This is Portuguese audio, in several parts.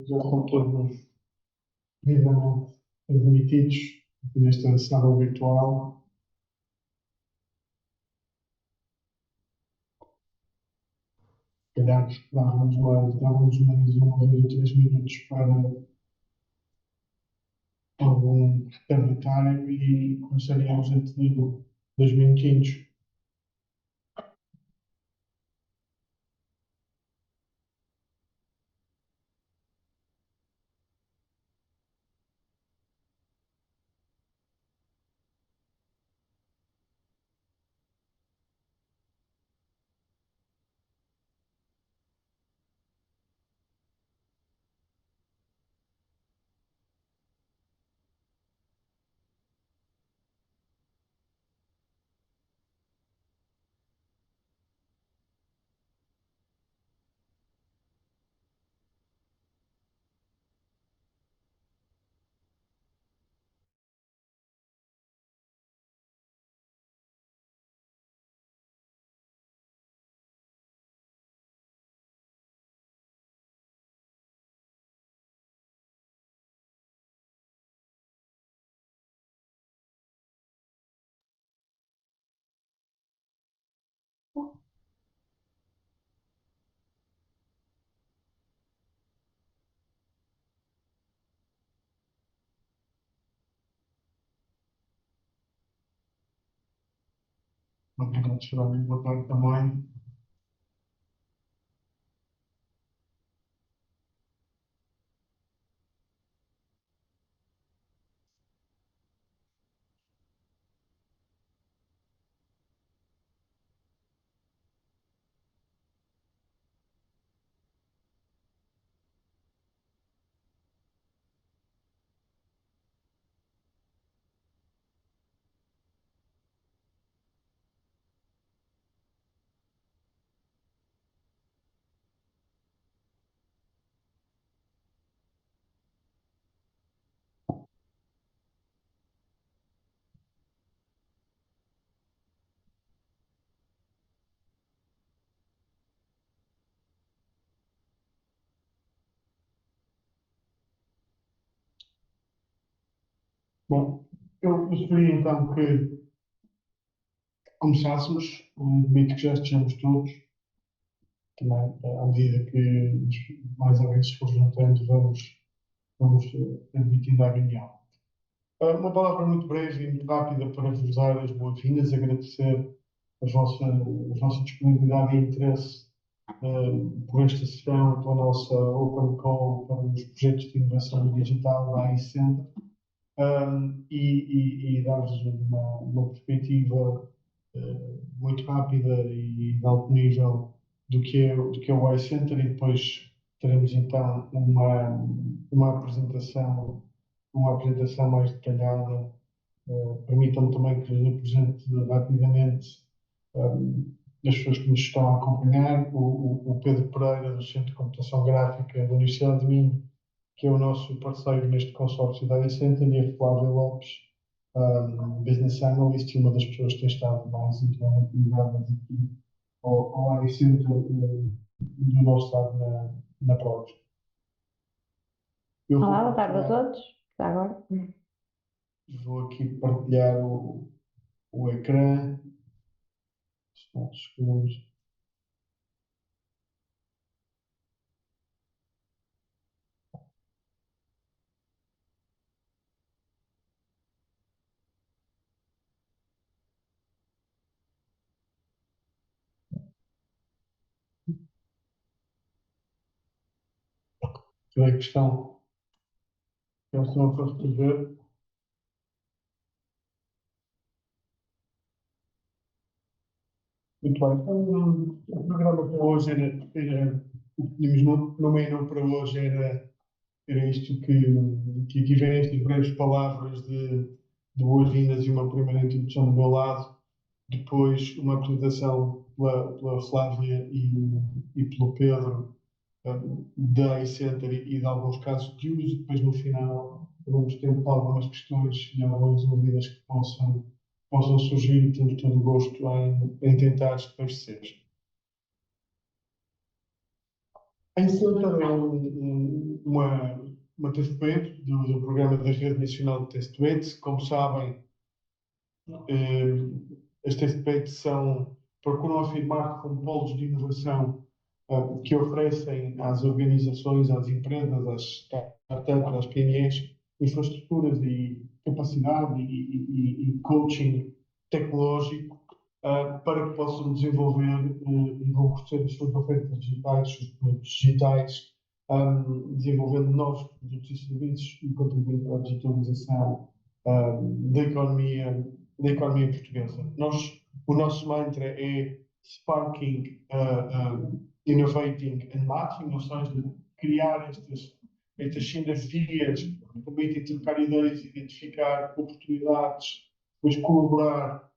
já estão todos devidamente admitidos nesta sala virtual. Se calhar dávamos mais 1 ou 2 ou 3 minutos para algum retardatário e começaríamos a ter 2 minutinhos. Obrigado, Geraldo. Boa tarde também. Bom, eu gostaria então que começássemos, admito que já estejamos todos, também, à medida que mais ou menos se for juntando, vamos admitindo a reunião. Uma palavra muito breve e muito rápida para vos dar as boas-vindas, agradecer a vossa disponibilidade e interesse por esta sessão, pela nossa Open Call para os projetos de inovação digital da iCenter, e dar-vos uma perspectiva muito rápida e de alto nível do que é o iCenter, e depois teremos então uma apresentação mais detalhada. Permitam-me também que lhes apresente rapidamente as pessoas que nos estão a acompanhar. O Pedro Pereira, do Centro de Computação Gráfica da Universidade de Minho, que é o nosso parceiro neste consórcio da iCenter, e a Flávia Lopes, Business Analyst, e uma das pessoas que tem estado mais intimamente ligadas aqui ao iCenter, do nosso lado na Prova. Olá, boa tarde a todos. Já agora. Vou aqui partilhar o ecrã. Só uns segundos. Que é a questão que eles estão a resolver. Muito bem. Então, o programa para hoje o que tínhamos no menu para hoje era isto que tiver estas breves palavras de boas-vindas e uma primeira introdução do meu lado, depois uma apresentação pela Flávia e pelo Pedro, da iCenter e de alguns casos de uso, e depois no final teremos tempo para algumas questões e algumas dúvidas que possam surgir, e temos todo o gosto em tentar esclarecer. A iCenter uma testbed do programa da Rede Nacional de Testbeds. Como sabem, as testbeds procuram afirmar como polos de inovação que oferecem às organizações, às empresas, às startups, às PMEs, infraestruturas e capacidade e coaching tecnológico para que possam desenvolver e robustar as suas ofertas digitais, os seus produtos digitais, desenvolvendo novos produtos e serviços e contribuindo para a digitalização da economia portuguesa. O nosso mantra é Sparking, Innovating and Matching, ou seja, criar estas sinergias que permitem trocar ideias, identificar oportunidades, depois colaborar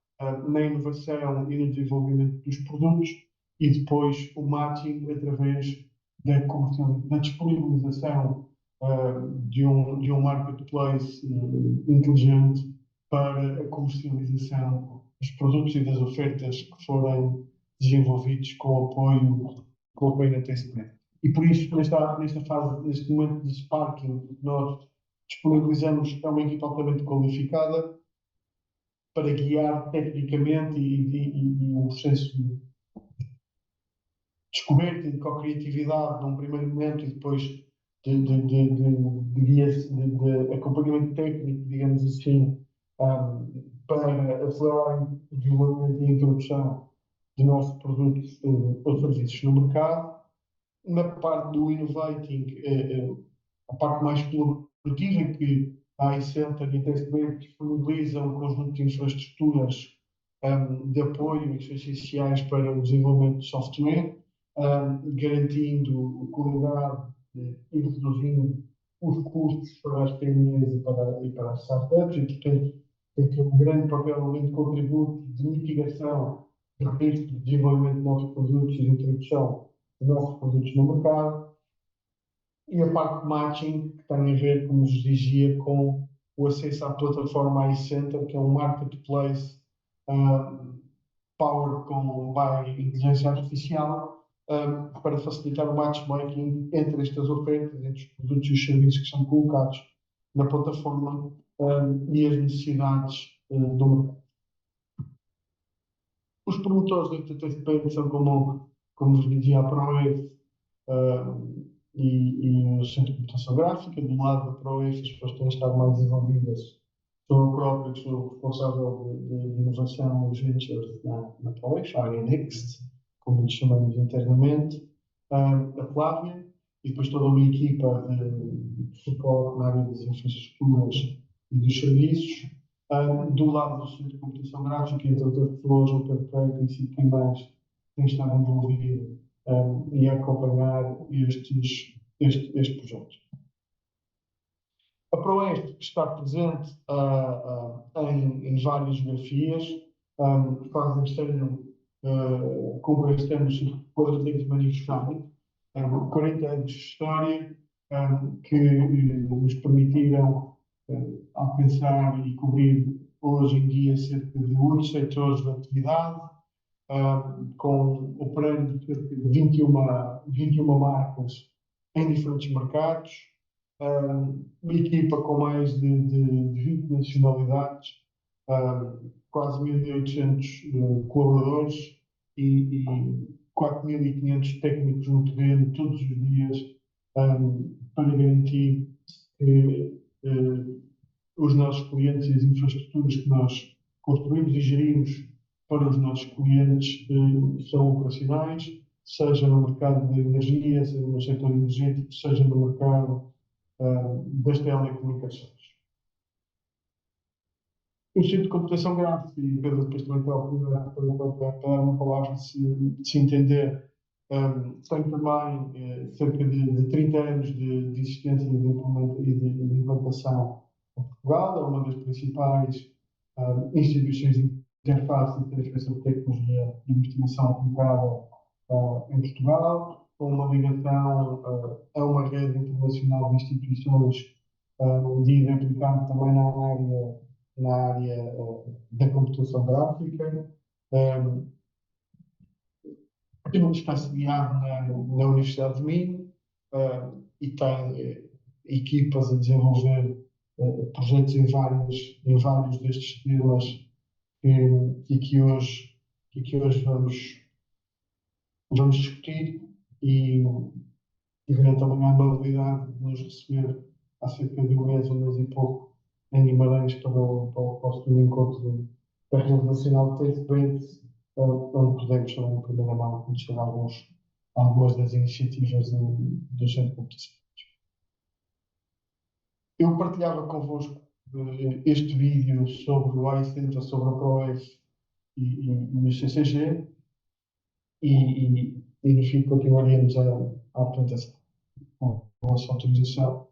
na inovação e no desenvolvimento dos produtos e depois o matching através da disponibilização de um marketplace inteligente para a comercialização dos produtos e das ofertas que forem desenvolvidos com apoio na TestNet. E por isso, nesta fase, neste momento de Sparking, nós disponibilizamos uma equipa altamente qualificada para guiar tecnicamente e um processo de descoberta e de co-criatividade num primeiro momento e depois de acompanhamento técnico, digamos assim, para acelerar o desenvolvimento e a introdução de novos produtos ou serviços no mercado. Na parte do innovating, a parte mais colaborativa, que a iCenter e a TestBed disponibilizam um conjunto de infraestruturas de apoio que são essenciais para o desenvolvimento de software, garantindo qualidade e reduzindo os custos para as PMEs e para as startups, e portanto tem um grande papel além de contributo de mitigação de risco de desenvolvimento de novos produtos e de introdução de novos produtos no mercado. E a parte de matching, que tem a ver, como vos dizia, com o acesso à plataforma iCenter, que é um marketplace powered by inteligência artificial, para facilitar o matchmaking entre estas ofertas, entre os produtos e os serviços que são colocados na plataforma e as necessidades do mercado. Os promotores da TTP são, como vos dizia, a ProEF e o Centro de Computação Gráfica. Do lado da ProEF, as pessoas têm estado mais envolvidas. Sou eu próprio que sou responsável de inovação e ventures na ProEF, a área Next, como lhe chamamos internamente, a Flávia, e depois toda uma equipa de suporte na área das infraestruturas e dos serviços. Do lado do Centro de Computação Gráfica, entre outras pessoas, o Pedro Pereira e Cid Guimarães têm estado envolvido e a acompanhar este projeto. A ProEF está presente em várias geografias, faz este ano, cumpre este ano o quadranteiro de aniversário, 40 anos de história, que nos permitiram alcançar e cobrir hoje em dia cerca de 8 setores de atividade, operando cerca de 21 marcas em diferentes mercados, uma equipa com mais de 20 nacionalidades, quase 1.800 colaboradores e 4.500 técnicos no terreno todos os dias, para garantir que os nossos clientes e as infraestruturas que nós construímos e gerimos para os nossos clientes são operacionais, seja no mercado da energia, seja no setor energético, seja no mercado das telecomunicações. O Centro de Computação Gráfica, e Pedro depois também tem a oportunidade para dar uma palavra de se entender, tem também cerca de 30 anos de existência e de implantação em Portugal. É uma das principais instituições de interface e transferência de tecnologia de investigação aplicada em Portugal, com uma ligação a uma rede internacional de instituições de aplicado também na área da computação gráfica. Temos está sediado na Universidade de Minho, e tem equipas a desenvolver projetos em vários destes temas que aqui hoje vamos discutir e vendo também a amabilidade de nos receber há cerca de um mês e pouco, em Guimarães para o segundo encontro da Rede Nacional de Transparência, onde podemos também, em primeira mão, conhecer algumas das iniciativas do Centro de Computação. Eu partilhava convosco este vídeo sobre o iCenter, sobre a ProEF e o CCG, e no fim continuaríamos a apresentação com a vossa autorização.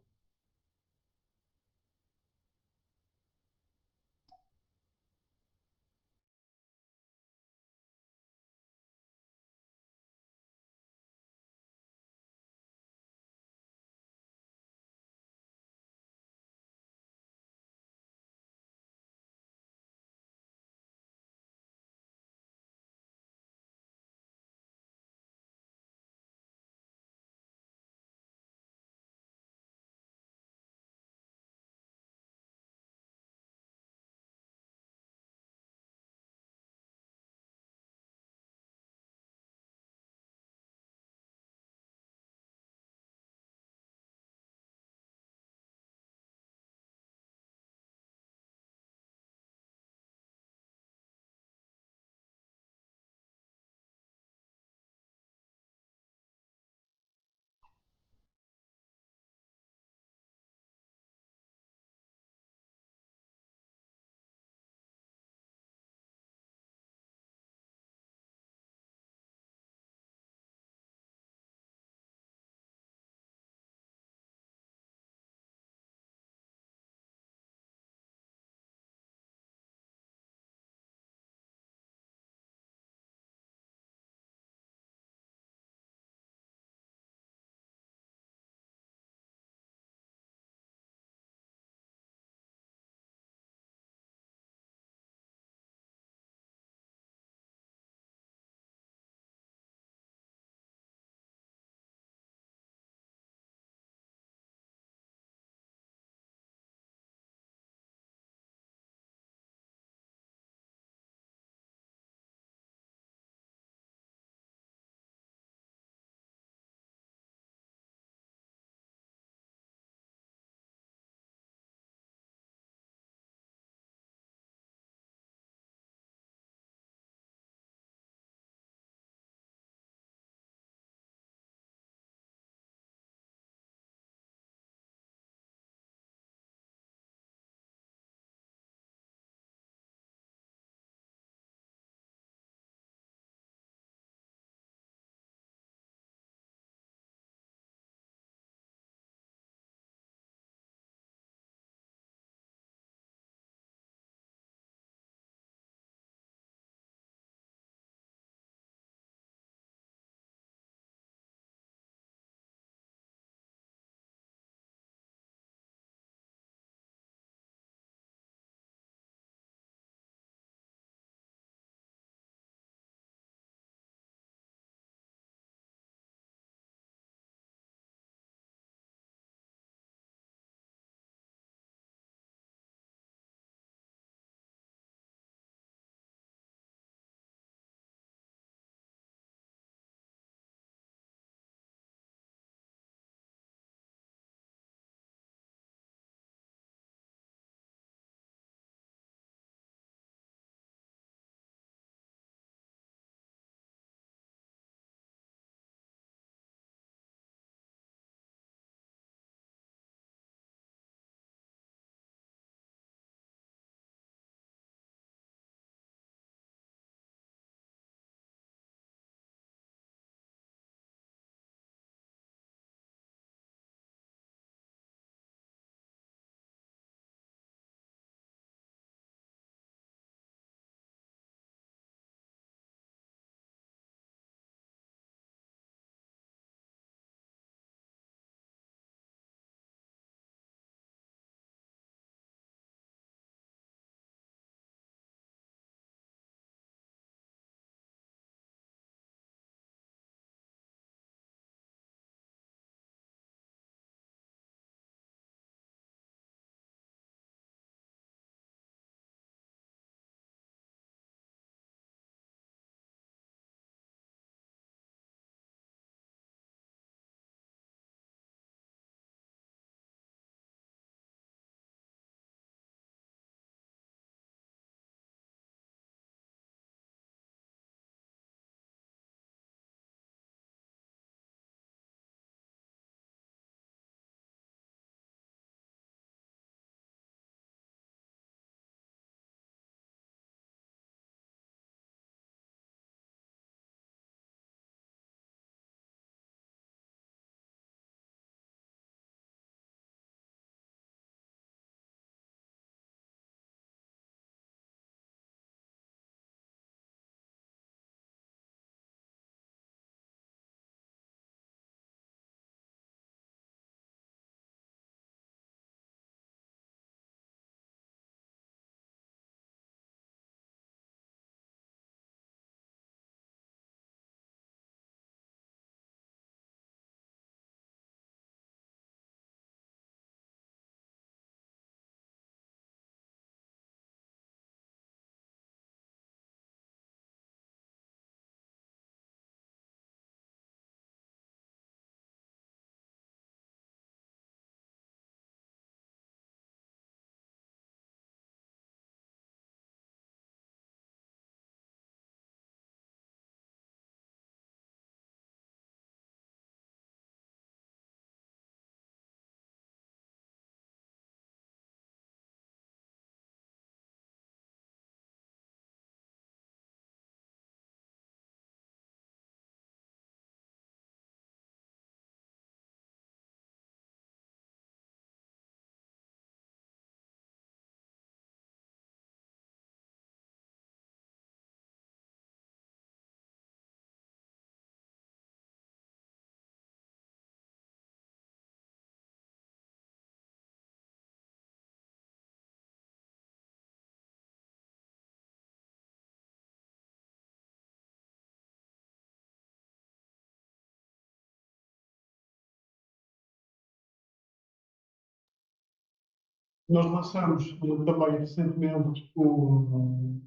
Nós lançamos também recentemente o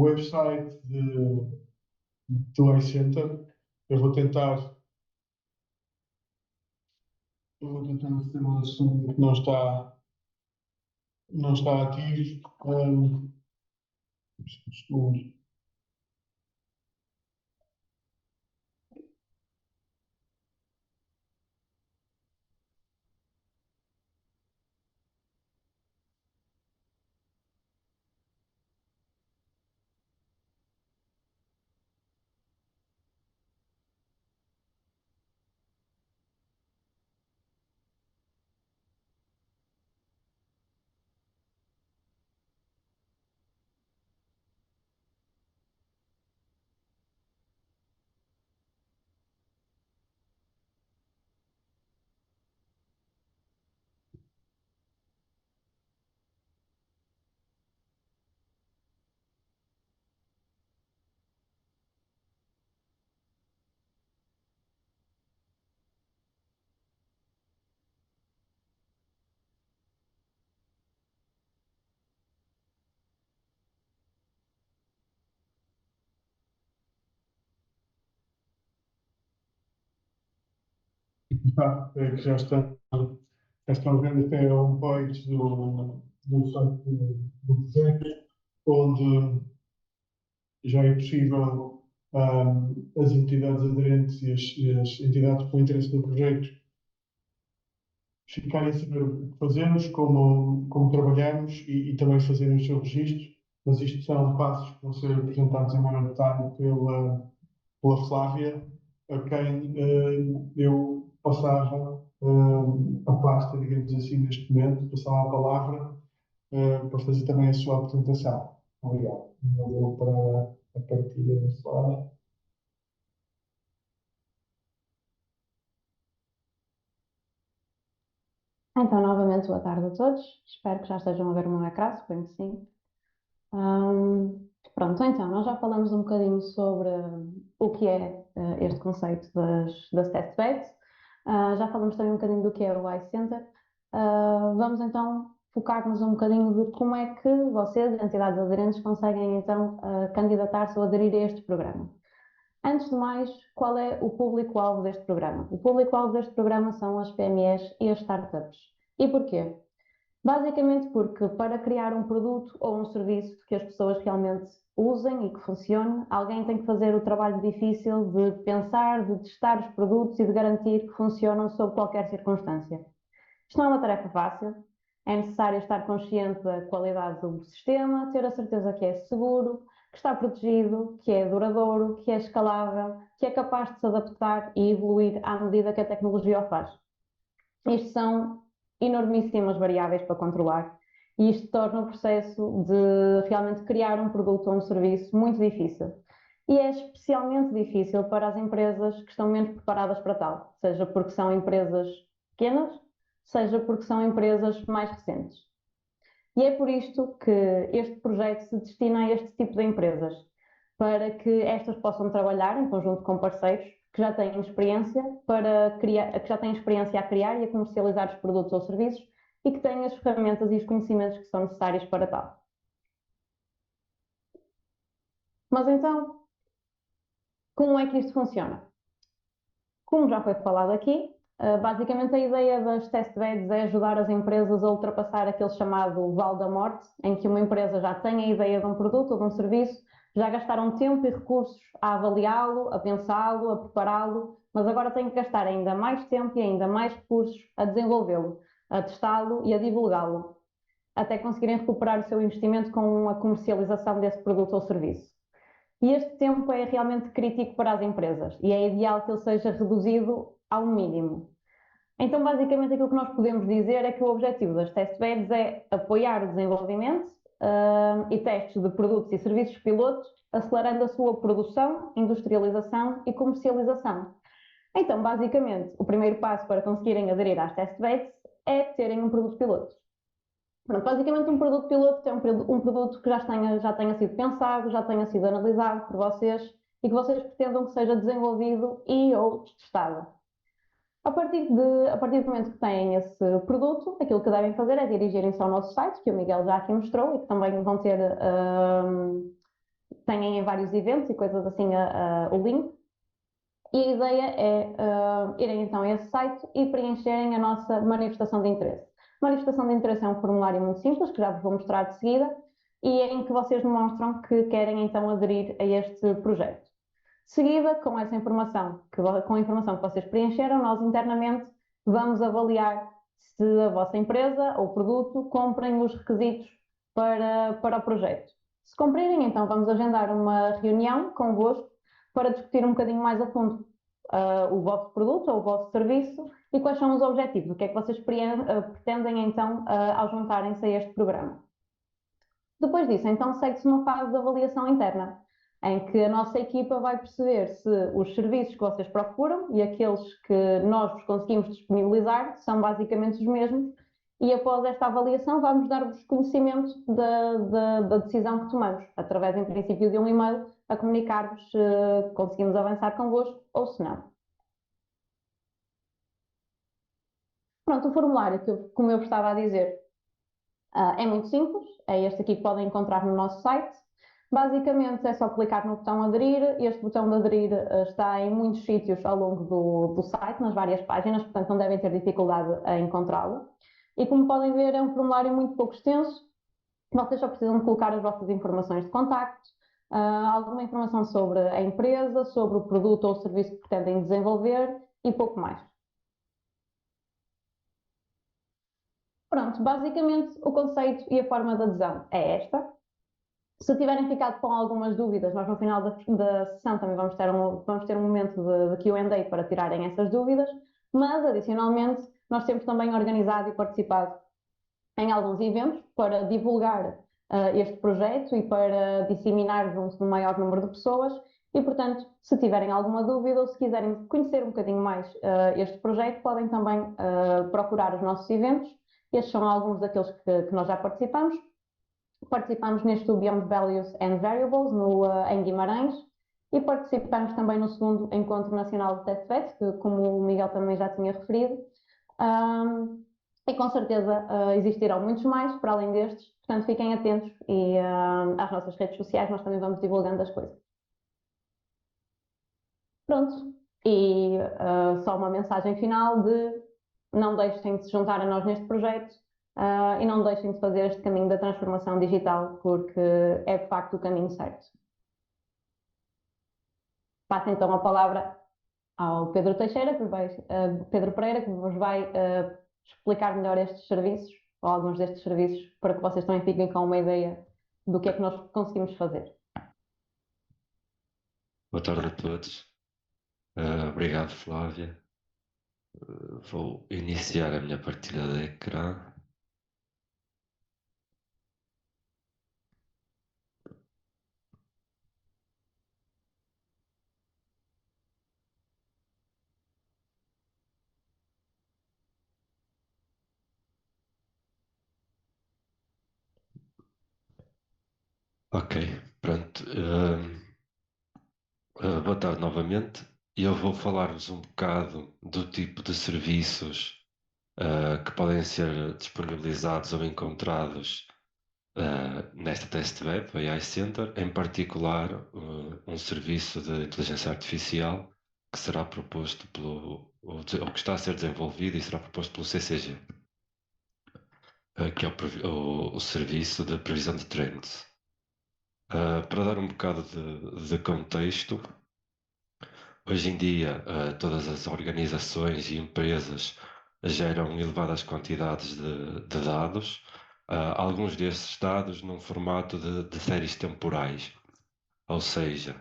website do iCenter. Eu vou tentar, eu vou tentar fazer um assunto que não está ativo. Um segundo. Que já estão vendo até a homepage do site do projeto, onde já é possível as entidades aderentes e as entidades com interesse no projeto ficarem a saber o que fazemos, como trabalhamos e também fazerem o seu registro. Mas isto são passos que vão ser apresentados em maior detalhe pela Flávia, a quem eu passava a pasta, digamos assim, neste momento, passava a palavra para fazer também a sua apresentação. Obrigado. Eu vou para a partilha da slide. Então, novamente, boa tarde a todos. Espero que já estejam a ver o meu ecrã, suponho que sim. Pronto, então, nós já falamos um bocadinho sobre o que é este conceito das test beds. Já falamos também um bocadinho do que é o iCenter. Vamos então focar-nos um bocadinho de como é que vocês, entidades aderentes, conseguem então candidatar-se ou aderir a este programa. Antes de mais, qual é o público-alvo deste programa? O público-alvo deste programa são as PMEs e as startups. E porquê? Basicamente porque para criar um produto ou um serviço que as pessoas realmente usem e que funcione, alguém tem que fazer o trabalho difícil de pensar, de testar os produtos e de garantir que funcionam sob qualquer circunstância. Isto não é uma tarefa fácil, é necessário estar consciente da qualidade do sistema, ter a certeza que é seguro, que está protegido, que é duradouro, que é escalável, que é capaz de se adaptar e evoluir à medida que a tecnologia o faz. Isto são enormíssimas variáveis para controlar e isto torna o processo de realmente criar um produto ou um serviço muito difícil. E é especialmente difícil para as empresas que estão menos preparadas para tal, seja porque são empresas pequenas, seja porque são empresas mais recentes. E é por isto que este projeto se destina a este tipo de empresas, para que estas possam trabalhar em conjunto com parceiros que já têm experiência que já têm experiência a criar e a comercializar os produtos ou serviços e que têm as ferramentas e os conhecimentos que são necessários para tal. Mas então, como é que isto funciona? Como já foi falado aqui, basicamente a ideia das test beds é ajudar as empresas a ultrapassar aquele chamado vale da morte, em que uma empresa já tem a ideia de um produto ou de um serviço, já gastaram tempo e recursos a avaliá-lo, a pensá-lo, a prepará-lo, mas agora têm que gastar ainda mais tempo e ainda mais recursos a desenvolvê-lo, a testá-lo e a divulgá-lo, até conseguirem recuperar o seu investimento com a comercialização desse produto ou serviço. E este tempo é realmente crítico para as empresas e é ideal que ele seja reduzido ao mínimo. Então, basicamente, aquilo que nós podemos dizer é que o objetivo das test beds é apoiar o desenvolvimento e testes de produtos e serviços pilotos, acelerando a sua produção, industrialização e comercialização. Então, basicamente, o primeiro passo para conseguirem aderir às test beds é terem um produto piloto. Pronto, basicamente um produto piloto é um produto que já tenha sido pensado, já tenha sido analisado por vocês e que vocês pretendam que seja desenvolvido e ou testado. A partir do momento que têm esse produto, aquilo que devem fazer é dirigirem-se ao nosso site, que o Miguel já aqui mostrou, e que também vão ter, têm em vários eventos e coisas assim o link. E a ideia é irem então a esse site e preencherem a nossa manifestação de interesse. Manifestação de interesse é um formulário muito simples, que já vos vou mostrar de seguida, e em que vocês demonstram que querem então aderir a este projeto. Seguida, com essa informação, com a informação que vocês preencheram, nós internamente vamos avaliar se a vossa empresa ou produto cumprem os requisitos para o projeto. Se cumprirem, então vamos agendar uma reunião convosco para discutir um bocadinho mais a fundo o vosso produto ou o vosso serviço e quais são os objetivos, o que é que vocês pretendem então ao juntarem-se a este programa. Depois disso, então segue-se uma fase de avaliação interna, em que a nossa equipa vai perceber se os serviços que vocês procuram e aqueles que nós vos conseguimos disponibilizar são basicamente os mesmos, e após esta avaliação vamos dar-vos conhecimento da decisão que tomamos, através, em princípio, de um e-mail a comunicar-vos se conseguimos avançar convosco ou se não. Pronto, o formulário, como eu vos estava a dizer, é muito simples, é este aqui que podem encontrar no nosso site. Basicamente é só clicar no botão aderir. Este botão de aderir está em muitos sítios ao longo do site, nas várias páginas, portanto não devem ter dificuldade a encontrá-lo. E como podem ver, é um formulário muito pouco extenso. Vocês só precisam de colocar as vossas informações de contacto, alguma informação sobre a empresa, sobre o produto ou o serviço que pretendem desenvolver e pouco mais. Pronto, basicamente o conceito e a forma de adesão é esta. Se tiverem ficado com algumas dúvidas, nós no final da sessão também vamos ter um momento de Q&A para tirarem essas dúvidas, mas adicionalmente nós temos também organizado e participado em alguns eventos para divulgar este projeto e para disseminar junto do maior número de pessoas e, portanto, se tiverem alguma dúvida ou se quiserem conhecer um bocadinho mais este projeto, podem também procurar os nossos eventos. Estes são alguns daqueles que nós já participamos. Participamos neste Beyond Values and Variables em Guimarães e participamos também no segundo Encontro Nacional de Testbeds, que como o Miguel também já tinha referido. E com certeza existirão muitos mais para além destes, portanto fiquem atentos e às nossas redes sociais nós também vamos divulgando as coisas. Pronto, e só uma mensagem final de não deixem de se juntar a nós neste projeto e não deixem de fazer este caminho da transformação digital, porque é de facto o caminho certo. Passo então a palavra ao Pedro Teixeira, Pedro Pereira, que vos vai explicar melhor estes serviços, ou alguns destes serviços, para que vocês também fiquem com uma ideia do que é que nós conseguimos fazer. Boa tarde a todos. Obrigado, Flávia. Vou iniciar a minha partilha de ecrã. Ok, pronto. Boa tarde novamente. Eu vou falar-vos um bocado do tipo de serviços que podem ser disponibilizados ou encontrados nesta Test Web, AI Center, em particular um serviço de inteligência artificial que será proposto ou que está a ser desenvolvido e será proposto pelo CCG, que é o Serviço de Previsão de Trends. Para dar um bocado de contexto, hoje em dia todas as organizações e empresas geram elevadas quantidades de dados, alguns desses dados num formato de séries temporais, ou seja,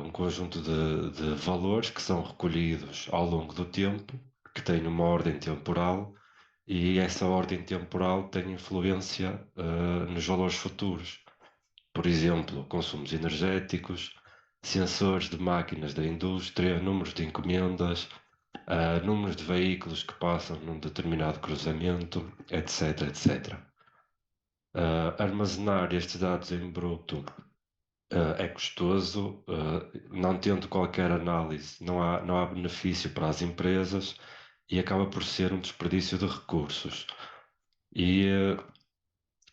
um conjunto de valores que são recolhidos ao longo do tempo, que têm uma ordem temporal, e essa ordem temporal tem influência nos valores futuros. Por exemplo, consumos energéticos, sensores de máquinas da indústria, números de encomendas, números de veículos que passam num determinado cruzamento, etc, etc. Armazenar estes dados em bruto é custoso, não tendo qualquer análise, não há benefício para as empresas e acaba por ser um desperdício de recursos. E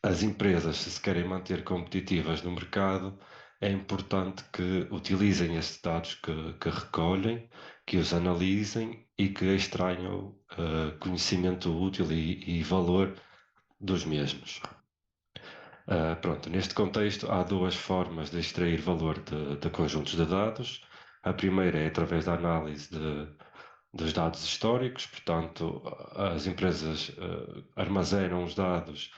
as empresas, se querem manter competitivas no mercado, é importante que utilizem esses dados que recolhem, que os analisem e que extraiam conhecimento útil e valor dos mesmos. Pronto, neste contexto há duas formas de extrair valor de conjuntos de dados. A primeira é através da análise dos dados históricos, portanto, as empresas armazenam os dados,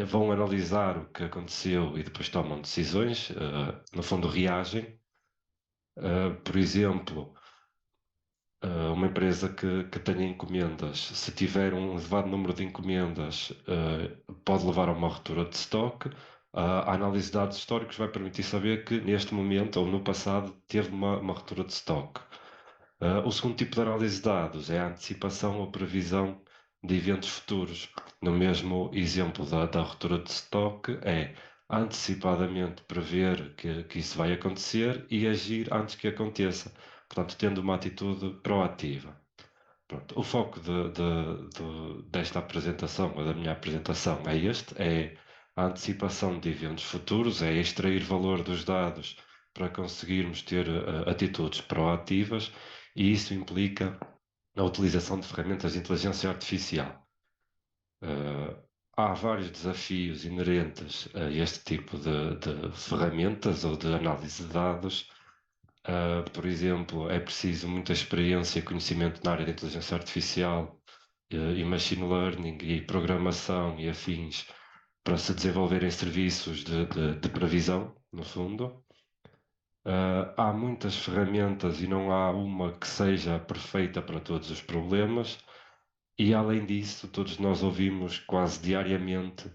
vão analisar o que aconteceu e depois tomam decisões, no fundo reagem. Por exemplo, uma empresa que tenha encomendas, se tiver um elevado número de encomendas, pode levar a uma ruptura de estoque. A análise de dados históricos vai permitir saber que neste momento ou no passado teve uma ruptura de estoque. O segundo tipo de análise de dados é a antecipação ou previsão de eventos futuros. No mesmo exemplo da ruptura de estoque, é antecipadamente prever que isso vai acontecer e agir antes que aconteça, portanto, tendo uma atitude proativa. Pronto, o foco desta apresentação, ou da minha apresentação, é este: é a antecipação de eventos futuros, é extrair valor dos dados para conseguirmos ter atitudes proativas, e isso implica a utilização de ferramentas de inteligência artificial. Há vários desafios inerentes a este tipo de ferramentas ou de análise de dados. Por exemplo, é preciso muita experiência e conhecimento na área de inteligência artificial e machine learning e programação e afins para se desenvolverem serviços de previsão, no fundo. Há muitas ferramentas e não há uma que seja perfeita para todos os problemas. E além disso, todos nós ouvimos quase diariamente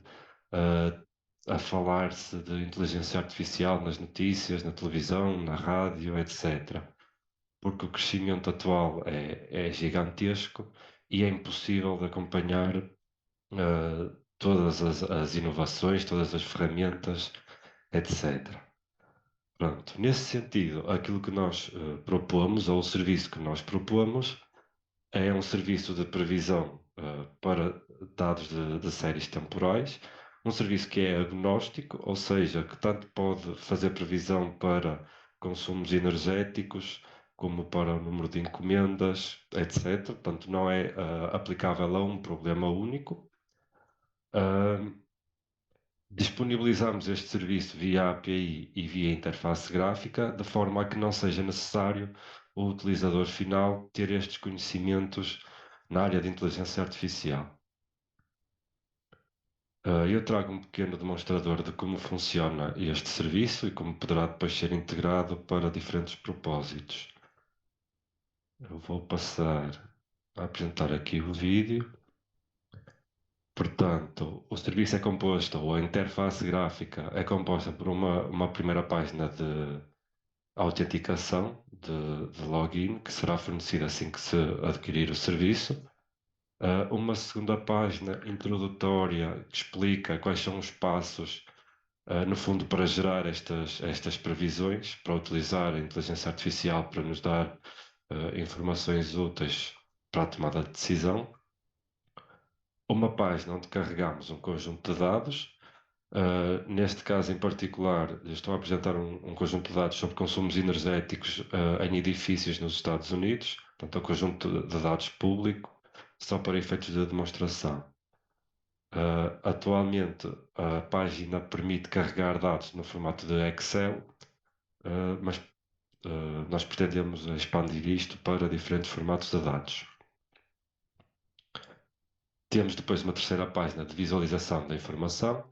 a falar-se de inteligência artificial nas notícias, na televisão, na rádio, etc. Porque o crescimento atual é gigantesco e é impossível de acompanhar todas as inovações, todas as ferramentas, etc. Pronto, nesse sentido, aquilo que nós propomos, ou o serviço que nós propomos, é um serviço de previsão para dados de séries temporais, um serviço que é agnóstico, ou seja, que tanto pode fazer previsão para consumos energéticos, como para o número de encomendas, etc. Portanto, não é aplicável a um problema único. Disponibilizamos este serviço via API e via interface gráfica, de forma a que não seja necessário o utilizador final ter estes conhecimentos na área de inteligência artificial. Eu trago um pequeno demonstrador de como funciona este serviço e como poderá depois ser integrado para diferentes propósitos. Eu vou passar a apresentar aqui o vídeo. Portanto, o serviço é composto, ou a interface gráfica é composta por uma primeira página de autenticação, de login, que será fornecida assim que se adquirir o serviço. Uma segunda página introdutória que explica quais são os passos, no fundo, para gerar estas previsões, para utilizar a inteligência artificial para nos dar informações úteis para a tomada de decisão. Uma página onde carregamos um conjunto de dados. Neste caso em particular, estou a apresentar um conjunto de dados sobre consumos energéticos em edifícios nos Estados Unidos, portanto, é um conjunto de dados público, só para efeitos de demonstração. Atualmente, a página permite carregar dados no formato de Excel, mas nós pretendemos expandir isto para diferentes formatos de dados. Temos depois uma terceira página de visualização da informação,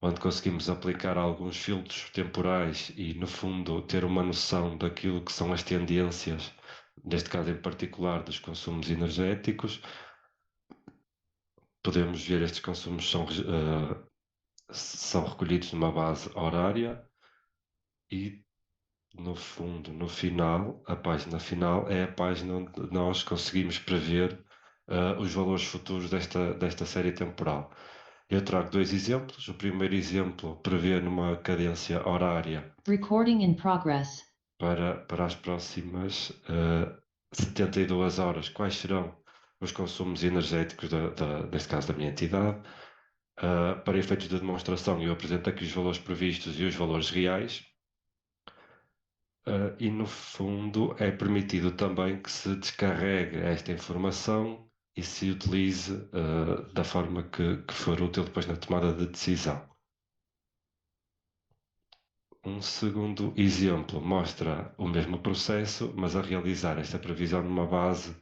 onde conseguimos aplicar alguns filtros temporais e, no fundo, ter uma noção daquilo que são as tendências, neste caso em particular dos consumos energéticos. Podemos ver estes consumos são recolhidos numa base horária e, no fundo, no final, a página final é a página onde nós conseguimos prever os valores futuros desta série temporal. Eu trago dois exemplos. O primeiro exemplo prevê numa cadência horária Recording in progress. para as próximas 72 horas, quais serão os consumos energéticos, neste caso da minha entidade. Para efeitos de demonstração, eu apresento aqui os valores previstos e os valores reais. E no fundo é permitido também que se descarregue esta informação e se utilize da forma que for útil depois na tomada de decisão. Um segundo exemplo mostra o mesmo processo, mas a realizar esta previsão numa base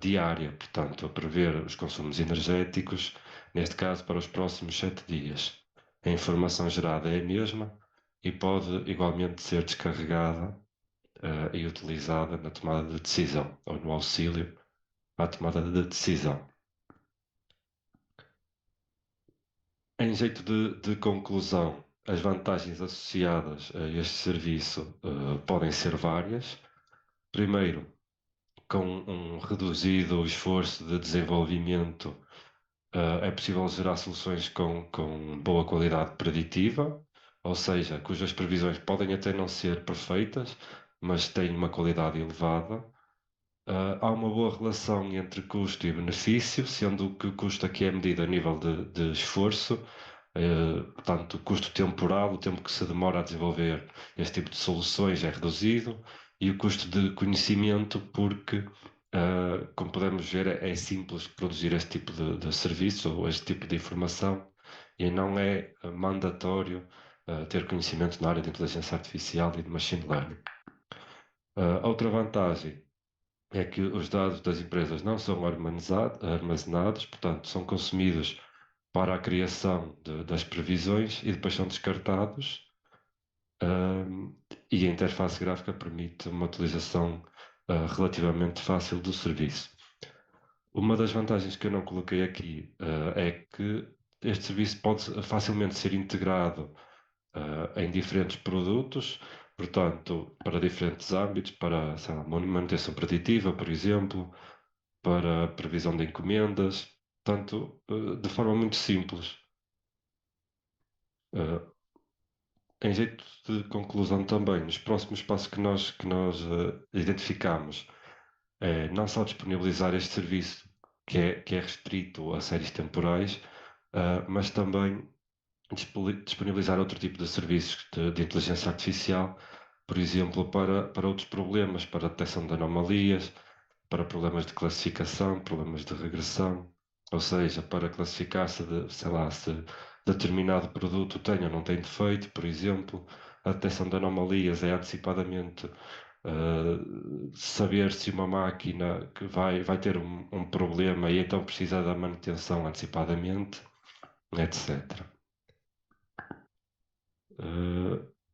diária, portanto, a prever os consumos energéticos, neste caso para os próximos 7 dias. A informação gerada é a mesma e pode igualmente ser descarregada e utilizada na tomada de decisão ou no auxílio à tomada de decisão. Em jeito de conclusão, as vantagens associadas a este serviço podem ser várias. Primeiro, com um reduzido esforço de desenvolvimento, é possível gerar soluções com boa qualidade preditiva, ou seja, cujas previsões podem até não ser perfeitas, mas têm uma qualidade elevada. Há uma boa relação entre custo e benefício, sendo que o custo aqui é medido a nível de esforço, portanto, o custo temporal, o tempo que se demora a desenvolver este tipo de soluções é reduzido, e o custo de conhecimento, porque, como podemos ver, é simples produzir este tipo de serviço ou este tipo de informação, e não é mandatório ter conhecimento na área de inteligência artificial e de machine learning. Outra vantagem é que os dados das empresas não são armazenados, portanto, são consumidos para a criação das previsões e depois são descartados. E a interface gráfica permite uma utilização relativamente fácil do serviço. Uma das vantagens que eu não coloquei aqui é que este serviço pode facilmente ser integrado em diferentes produtos, portanto, para diferentes âmbitos, para, sei lá, manutenção preditiva, por exemplo, para previsão de encomendas, portanto, de forma muito simples. Em jeito de conclusão também, nos próximos passos que nós identificamos, é não só disponibilizar este serviço, que é restrito a séries temporais, mas também disponibilizar outro tipo de serviços de inteligência artificial, por exemplo, para outros problemas, para a detecção de anomalias, para problemas de classificação, problemas de regressão, ou seja, para classificar sei lá, se determinado produto tem ou não tem defeito, por exemplo. A detecção de anomalias é antecipadamente saber se uma máquina que vai ter um problema e então precisa da manutenção antecipadamente, etc.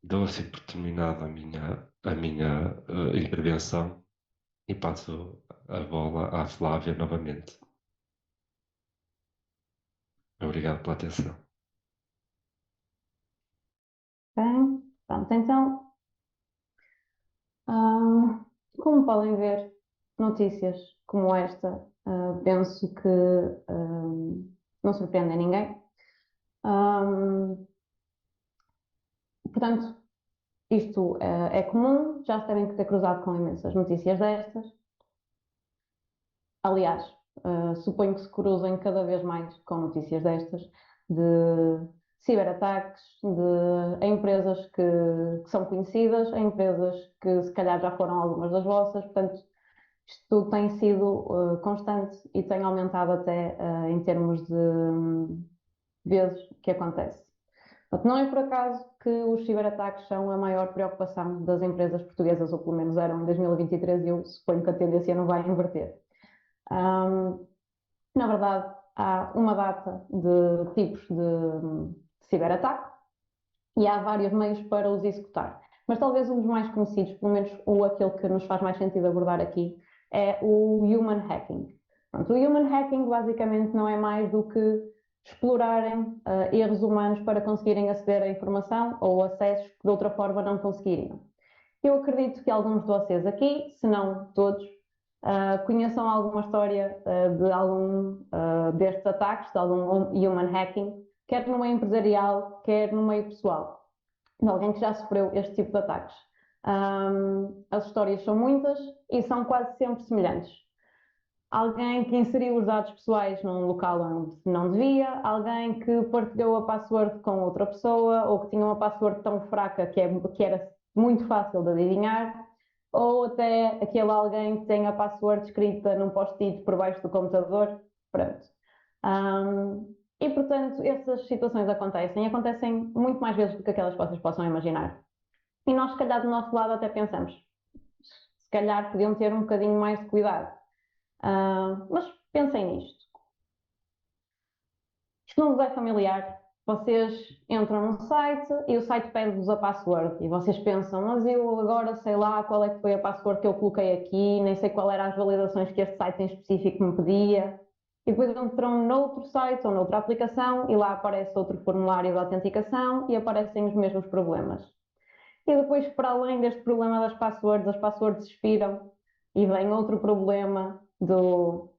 Dou assim por terminada a minha intervenção e passo a bola à Flávia novamente. Obrigado pela atenção. Bem, pronto, então, como podem ver, notícias como esta, penso que não surpreendem ninguém. Portanto, isto é comum, já se devem ter cruzado com imensas notícias destas. Aliás, suponho que se cruzem cada vez mais com notícias destas, de ciberataques, de empresas que são conhecidas, empresas que se calhar já foram algumas das vossas, portanto, isto tem sido constante e tem aumentado até em termos de vezes que acontece. Portanto, não é por acaso que os ciberataques são a maior preocupação das empresas portuguesas, ou pelo menos eram em 2023, e eu suponho que a tendência não vai inverter. Na verdade, há uma data de tipos de ciberataque e há vários meios para os executar. Mas talvez um dos mais conhecidos, pelo menos aquele que nos faz mais sentido abordar aqui, é o human hacking. Pronto, o human hacking basicamente não é mais do que explorarem erros humanos para conseguirem aceder à informação ou acessos que de outra forma não conseguiriam. Eu acredito que alguns de vocês aqui, se não todos, conheçam alguma história de algum destes ataques, de algum human hacking, quer no meio empresarial, quer no meio pessoal, de alguém que já sofreu este tipo de ataques. As histórias são muitas e são quase sempre semelhantes. Alguém que inseriu os dados pessoais num local onde não devia, alguém que partilhou a password com outra pessoa ou que tinha uma password tão fraca que era muito fácil de adivinhar, ou até aquele alguém que tem a password escrita num post-it por baixo do computador. Pronto. E, portanto, essas situações acontecem muito mais vezes do que aquelas que vocês possam imaginar. E nós, se calhar, do nosso lado até pensamos, se calhar podiam ter um bocadinho mais de cuidado. Mas pensem nisto. Isto não vos é familiar. Vocês entram num site e o site pede-vos a password e vocês pensam, mas eu agora sei lá qual é que foi a password que eu coloquei aqui, nem sei qual eram as validações que este site em específico me pedia. E depois entram noutro site ou noutra aplicação e lá aparece outro formulário de autenticação e aparecem os mesmos problemas. E depois, para além deste problema das passwords, as passwords expiram e vem outro problema do...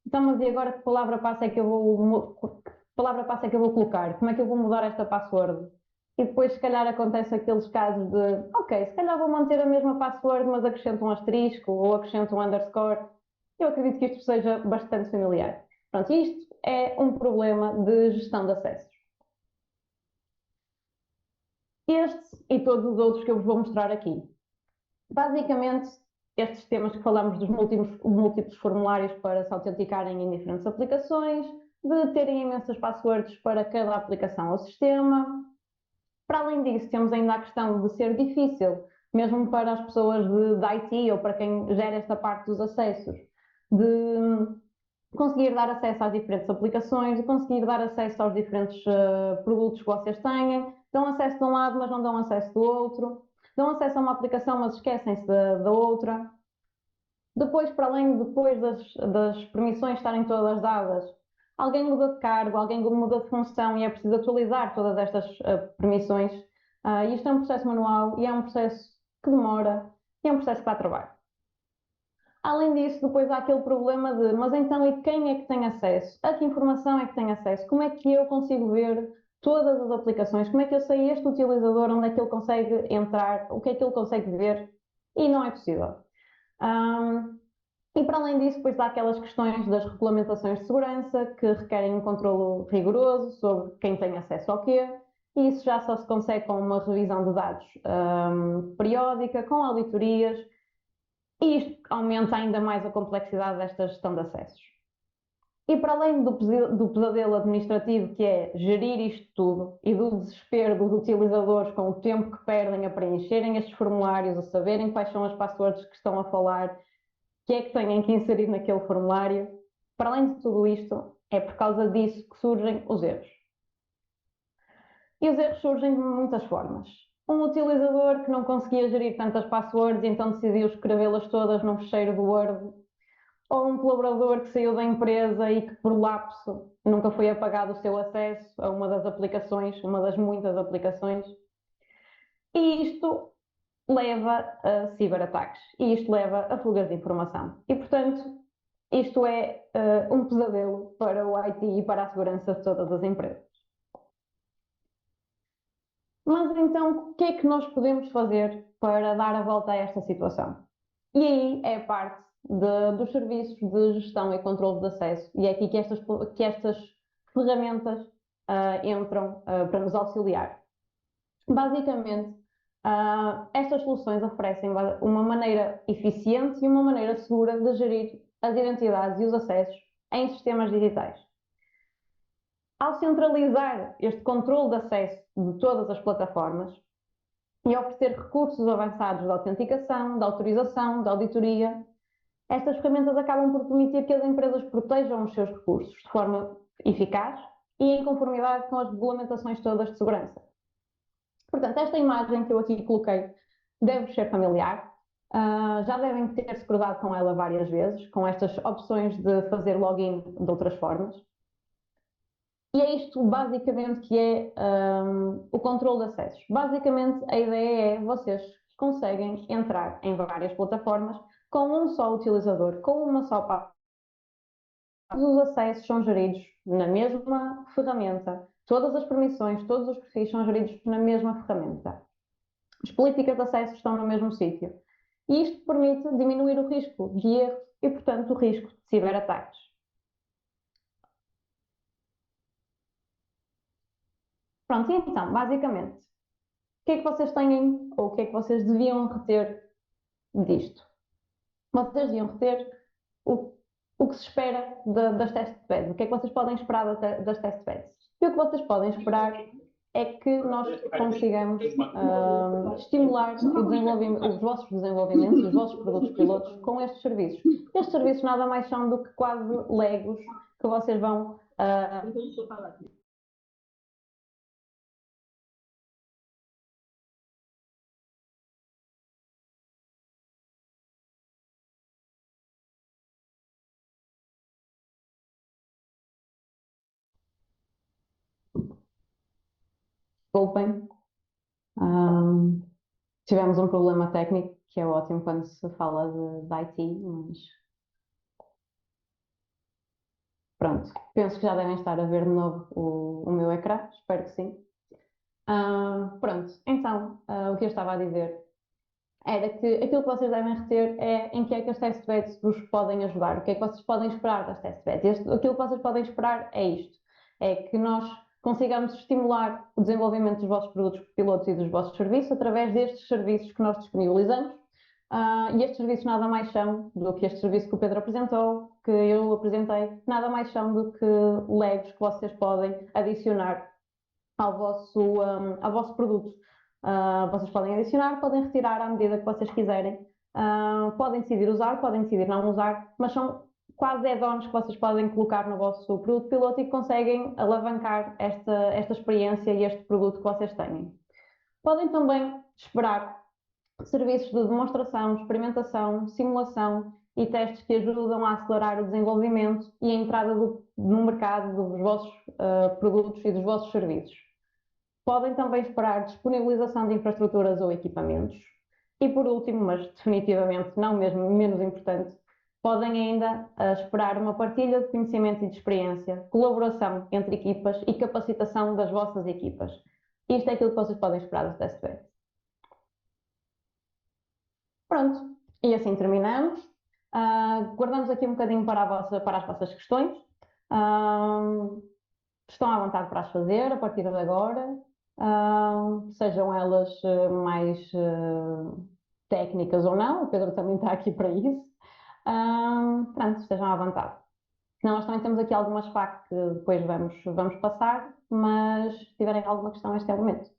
Então, mas e agora que palavra passe é que eu vou colocar? Como é que eu vou mudar esta password? E depois, se calhar, acontece aqueles casos de ok, se calhar vou manter a mesma password, mas acrescento um asterisco ou acrescento um underscore. Eu acredito que isto seja bastante familiar. Pronto, isto é um problema de gestão de acessos. Este e todos os outros que eu vos vou mostrar aqui. Basicamente, estes temas que falamos dos múltiplos formulários para se autenticarem em diferentes aplicações, de terem imensas passwords para cada aplicação ou sistema. Para além disso, temos ainda a questão de ser difícil, mesmo para as pessoas de IT ou para quem gera esta parte dos acessos, de conseguir dar acesso às diferentes aplicações, de conseguir dar acesso aos diferentes produtos que vocês têm. Dão acesso de um lado, mas não dão acesso do outro. Dão acesso a uma aplicação, mas esquecem-se da outra. Depois, para além das permissões estarem todas dadas, alguém muda de cargo, alguém muda de função e é preciso atualizar todas estas permissões. Isto é um processo manual e é um processo que demora e é um processo que dá trabalho. Além disso, depois há aquele problema de, mas então e quem é que tem acesso? A que informação é que tem acesso? Como é que eu consigo ver todas as aplicações? Como é que eu sei este utilizador, onde é que ele consegue entrar, o que é que ele consegue ver? E não é possível. E para além disso, depois há aquelas questões das regulamentações de segurança que requerem um controlo rigoroso sobre quem tem acesso ao quê, e isso já só se consegue com uma revisão de dados periódica, com auditorias, e isto aumenta ainda mais a complexidade desta gestão de acessos. E para além do pesadelo administrativo que é gerir isto tudo e do desespero dos utilizadores com o tempo que perdem a preencherem estes formulários, a saberem quais são as passwords que estão a falar, que é que têm que inserir naquele formulário, para além de tudo isto, é por causa disso que surgem os erros. E os erros surgem de muitas formas. Um utilizador que não conseguia gerir tantas passwords e então decidiu escrevê-las todas num fecheiro do Word, ou um colaborador que saiu da empresa e que por lapso nunca foi apagado o seu acesso a uma das aplicações, uma das muitas aplicações. E isto leva a ciberataques e isto leva a fugas de informação. E, portanto, isto é um pesadelo para o IT e para a segurança de todas as empresas. Mas então, o que é que nós podemos fazer para dar a volta a esta situação? E aí é parte dos serviços de gestão e controle de acesso, e é aqui que estas ferramentas entram para nos auxiliar. Basicamente, estas soluções oferecem uma maneira eficiente e uma maneira segura de gerir as identidades e os acessos em sistemas digitais. Ao centralizar este controle de acesso de todas as plataformas e oferecer recursos avançados de autenticação, de autorização, de auditoria, estas ferramentas acabam por permitir que as empresas protejam os seus recursos de forma eficaz e em conformidade com as regulamentações todas de segurança. Portanto, esta imagem que eu aqui coloquei deve ser familiar. Já devem ter-se cruzado com ela várias vezes, com estas opções de fazer login de outras formas. E é isto basicamente que é o controle de acessos. Basicamente a ideia é vocês conseguem entrar em várias plataformas com um só utilizador, com uma só página. Todos os acessos são geridos na mesma ferramenta, todas as permissões, todos os perfis são geridos na mesma ferramenta. As políticas de acesso estão no mesmo sítio. E isto permite diminuir o risco de erros e, portanto, o risco de ciberataques. Pronto, então, basicamente, o que é que vocês têm ou o que é que vocês deviam reter disto? Vocês deviam reter o que se espera das testbeds, o que é que vocês podem esperar das testbeds. E o que vocês podem esperar é que nós consigamos estimular os vossos desenvolvimentos, os vossos produtos pilotos com estes serviços. Estes serviços nada mais são do que quase Legos que vocês vão desculpem. Tivemos um problema técnico, que é ótimo quando se fala de IT, mas pronto, penso que já devem estar a ver de novo o meu ecrã, espero que sim. Pronto, então, o que eu estava a dizer era que aquilo que vocês devem reter é em que é que as testbeds vos podem ajudar, o que é que vocês podem esperar das testbeds. Aquilo que vocês podem esperar é isto, é que nós consigamos estimular o desenvolvimento dos vossos produtos pilotos e dos vossos serviços através destes serviços que nós disponibilizamos. E estes serviços nada mais são do que este serviço que o Pedro apresentou, que eu apresentei, nada mais são do que Legos que vocês podem adicionar ao vosso produto. Vocês podem adicionar, podem retirar à medida que vocês quiserem. Podem decidir usar, podem decidir não usar, mas são quase add-ons que vocês podem colocar no vosso produto piloto e que conseguem alavancar esta experiência e este produto que vocês têm. Podem também esperar serviços de demonstração, experimentação, simulação e testes que ajudam a acelerar o desenvolvimento e a entrada no mercado dos vossos produtos e dos vossos serviços. Podem também esperar disponibilização de infraestruturas ou equipamentos. E por último, mas definitivamente não mesmo menos importante, podem ainda esperar uma partilha de conhecimento e de experiência, colaboração entre equipas e capacitação das vossas equipas. Isto é aquilo que vocês podem esperar das testbeds. Pronto, e assim terminamos. Guardamos aqui um bocadinho para as vossas questões. Estão à vontade para as fazer a partir de agora, sejam elas mais técnicas ou não, o Pedro também está aqui para isso. Pronto, estejam à vontade. Nós também temos aqui algumas FAQ que depois vamos passar, mas se tiverem alguma questão, este é o momento.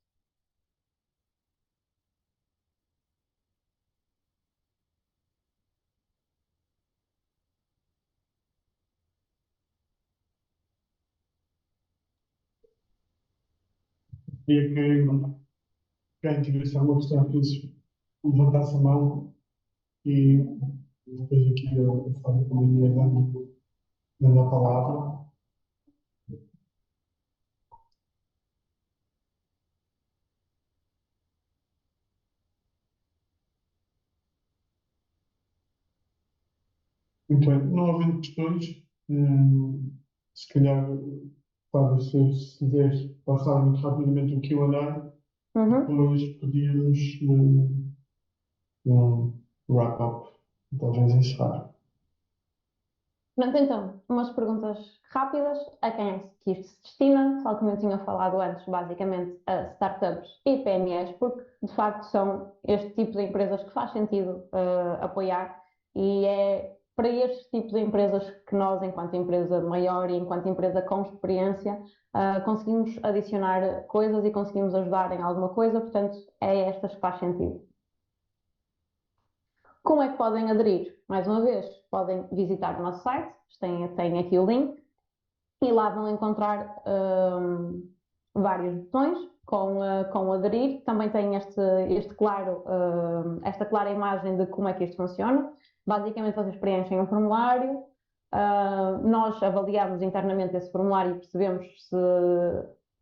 Queria que a integração, uma questão que eles levantasse a mão e depois aqui a Fábio também ia dando a palavra. Muito bem, não havendo questões, se calhar, Fábio, se quiseres passar muito rapidamente o Q&A, depois podíamos wrap-up, talvez encerrar. Pronto, então, umas perguntas rápidas a quem é que isto se destina, tal como eu tinha falado antes, basicamente a startups e PMEs, porque de facto são este tipo de empresas que faz sentido apoiar e é para este tipo de empresas que nós, enquanto empresa maior e enquanto empresa com experiência, conseguimos adicionar coisas e conseguimos ajudar em alguma coisa, portanto é estas que faz sentido. Como é que podem aderir? Mais uma vez, podem visitar o nosso site, tem aqui o link, e lá vão encontrar vários botões com aderir. Também tem esta clara imagem de como é que isto funciona. Basicamente, vocês preenchem um formulário, nós avaliamos internamente esse formulário e percebemos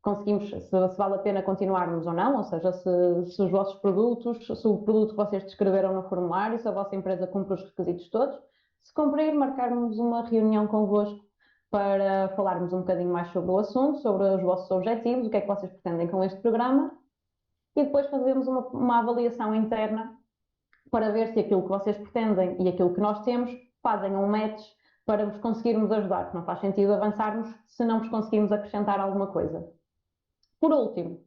conseguimos, se vale a pena continuarmos ou não, ou seja, se os vossos produtos, se o produto que vocês descreveram no formulário, se a vossa empresa cumpre os requisitos todos. Se cumprir, marcarmos uma reunião convosco para falarmos um bocadinho mais sobre o assunto, sobre os vossos objetivos, o que é que vocês pretendem com este programa, e depois fazermos uma avaliação interna para ver se aquilo que vocês pretendem e aquilo que nós temos fazem um match para vos conseguirmos ajudar, porque não faz sentido avançarmos se não vos conseguimos acrescentar alguma coisa. Por último,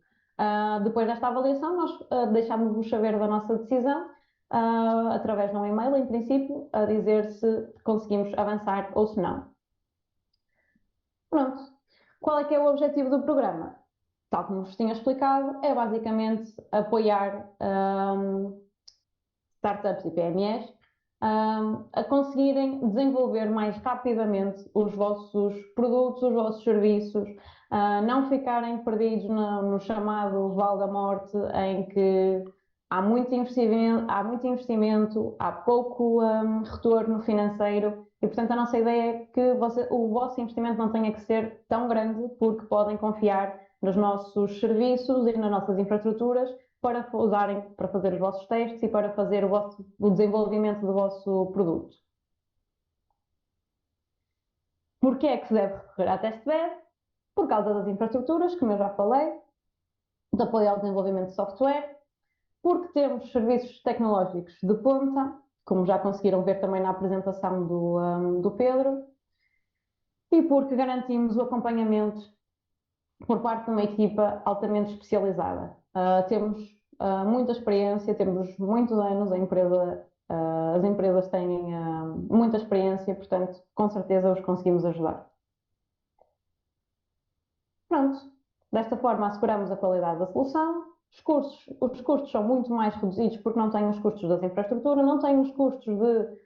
depois desta avaliação, nós deixamos-vos saber da nossa decisão através de um e-mail, em princípio, a dizer se conseguimos avançar ou se não. Pronto. Qual é que é o objetivo do programa? Tal como vos tinha explicado, é basicamente apoiar startups e PMEs a conseguirem desenvolver mais rapidamente os vossos produtos, os vossos serviços, não ficarem perdidos no chamado vale da morte, em que há muito investimento, há pouco retorno financeiro e, portanto, a nossa ideia é que o vosso investimento não tenha que ser tão grande, porque podem confiar nos nossos serviços e nas nossas infraestruturas para usarem para fazer os vossos testes e para fazer o desenvolvimento do vosso produto. Porquê é que se deve recorrer à testbed? Por causa das infraestruturas, como eu já falei, de apoio ao desenvolvimento de software, porque temos serviços tecnológicos de ponta, como já conseguiram ver também na apresentação do Pedro, e porque garantimos o acompanhamento por parte de uma equipa altamente especializada. Temos muita experiência, temos muitos anos, as empresas têm muita experiência, portanto, com certeza os conseguimos ajudar. Pronto, desta forma asseguramos a qualidade da solução. Os custos são muito mais reduzidos porque não têm os custos das infraestruturas, não têm os custos de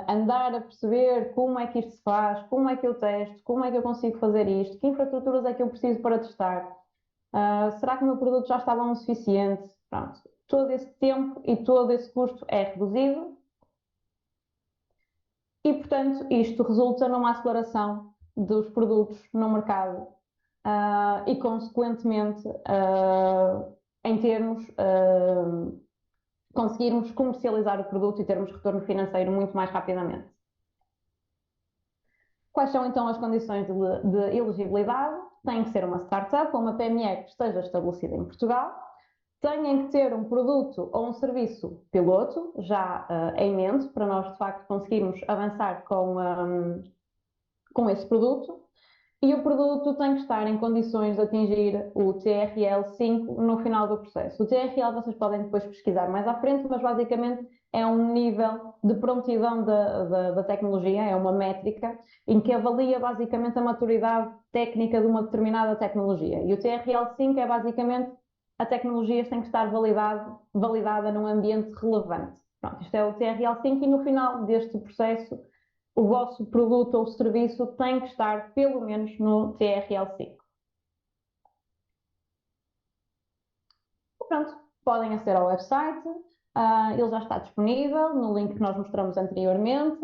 andar a perceber como é que isto se faz, como é que eu testo, como é que eu consigo fazer isto, que infraestruturas é que eu preciso para testar, será que o meu produto já está bom o suficiente? Pronto, todo esse tempo e todo esse custo é reduzido e, portanto, isto resulta numa aceleração dos produtos no mercado e, consequentemente, em termos conseguirmos comercializar o produto e termos retorno financeiro muito mais rapidamente. Quais são então as condições de elegibilidade? Tem que ser uma startup ou uma PME que esteja estabelecida em Portugal, têm que ter um produto ou um serviço piloto já em mente, para nós de facto conseguirmos avançar com esse produto, e o produto tem que estar em condições de atingir o TRL 5 no final do processo. O TRL vocês podem depois pesquisar mais à frente, mas basicamente é um nível de prontidão da tecnologia, é uma métrica em que avalia basicamente a maturidade técnica de uma determinada tecnologia. E o TRL 5 é basicamente a tecnologia tem que estar validada num ambiente relevante. Pronto, isto é o TRL 5 e no final deste processo o vosso produto ou serviço tem que estar pelo menos no TRL 5. Pronto, podem aceder ao website, ele já está disponível no link que nós mostramos anteriormente.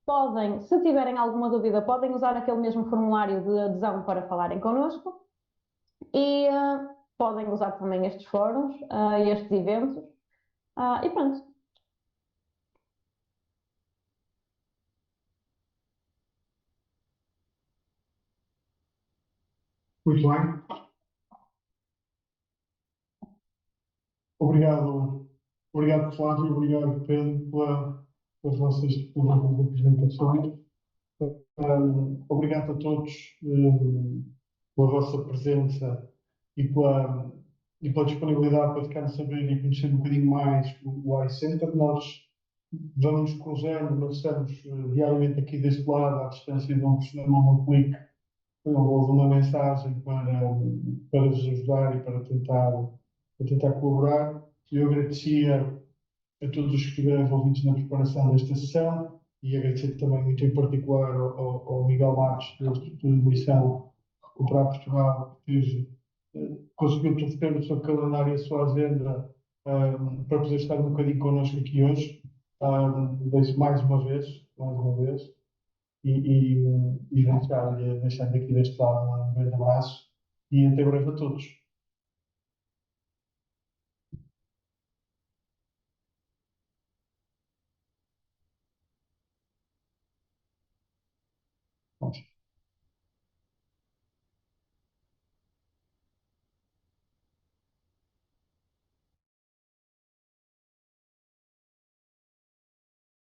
Podem, se tiverem alguma dúvida, podem usar aquele mesmo formulário de adesão para falarem connosco e podem usar também estes fóruns, estes eventos e pronto. Muito bem. Obrigado Flávio, obrigado Pedro pelas vossas apresentações. Obrigado a todos pela vossa presença e pela disponibilidade para ficar a saber e conhecer um bocadinho mais o iCenter. Nós vamos cruzando, nós estamos diariamente aqui deste lado, à distância de um cinema ou um clique, houve uma mensagem para vos ajudar e para tentar colaborar. Eu agradecia a todos os que estiveram envolvidos na preparação desta sessão e agradecer também muito em particular ao Miguel Matos, da estrutura de lição Recuperar Portugal, que conseguiu ter o seu calendário e a sua agenda para poder estar um bocadinho connosco aqui hoje. Deixo mais uma vez, e deixar aqui deste lado um grande abraço e até breve a todos.